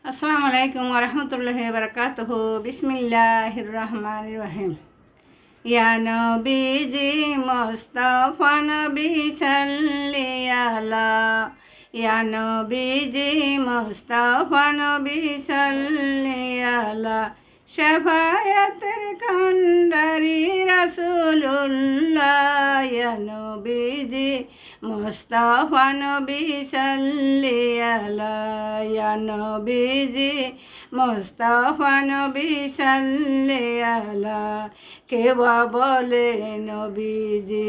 আসসালামু আলাইকুম ওরহমতুল্লাহি বারাকাতুহু। বিসমিল্লাহির রহমানির রহিম। ইয়া নবীজি মুস্তাফা নবী সাল্লি আলা, ইয়া নবীজি মুস্তাফা নবী সাল্লি আলা, শাফায়াতের কান্ডারি রাসূলুল্লাহ। ইয়া নবীজি মুস্তাফা নবী সাল্লি আলা, ইয়া নবীজি মুস্তাফা নবী সাল্লি আলা। কেবা বলে নবীজি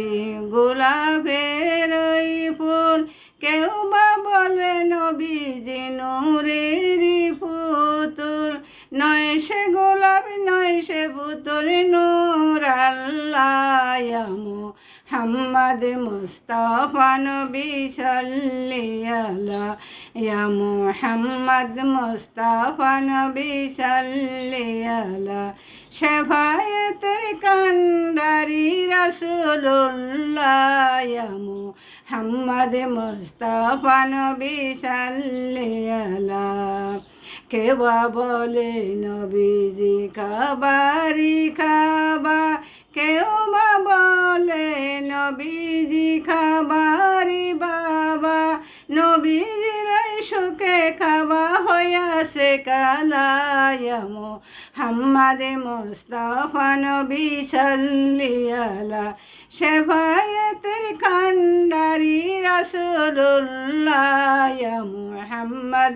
গোলাপের ওই ফুল, কেউ বা বলে নবীজি নূরের পুতুল। নয় সে গোলাপ নয় সে পুতুল, নূর আল্লাহ। ইয়া মুহাম্মদ মুস্তাফা নবী সাল্লি আলা, ইয়া মুহাম্মদ মুস্তাফা নবী সাল্লি আলা, শাফায়াতের কান্ডারি রাসূলুল্লাহ। ইয়া মুহাম্মদ মুস্তাফা নবী সাল্লি আলা। কেবা বলে নবীজি খাবারি খাবা, কেউ বা বলে নবীজি খাবারি বাবা। নবীজির সুখে খাবা হইয়াছে কালা। ইয়া মুহাম্মদ মুস্তাফা নবী সাল্লি আলা, শাফায়াতের কান্ডারি রাসূলুল্লাহ। ইয়া মুহাম্মদ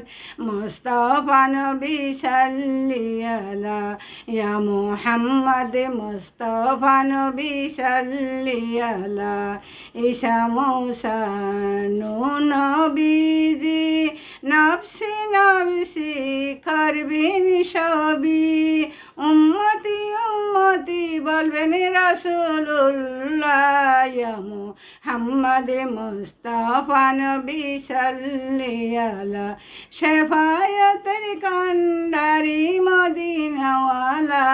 মুস্তাফা নবী সাল্লি আলা, ইয়া মুহাম্মদ মুস্তাফা নবী সাল্লি আলা। ঈসা মূসা নূহ নবীজি নফসি নফসি করবেন সবই, উম্মতি উম্মতি বলবেন রাসূলুল্লাহ। ইয়া মুহাম্মদ মুস্তাফা নবী সাল্লি আলা, শাফায়াতের কান্ডারি মদিনাওয়ালা।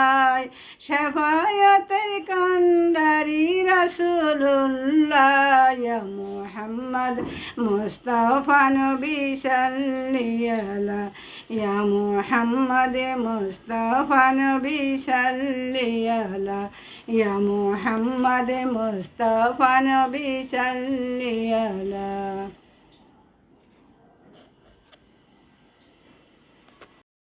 শাফায়াতের কান্ডারি রাসূলুল্লাহ। ইয়া মুহাম্মদ মুস্তাফা নবী সাল্লি আলা, ইয়া মুহাম্মদ মুস্তাফা নবী সাল্লি আলা, ইয়া মুহাম্মদ মুস্তাফা নবী সাল্লি আলা।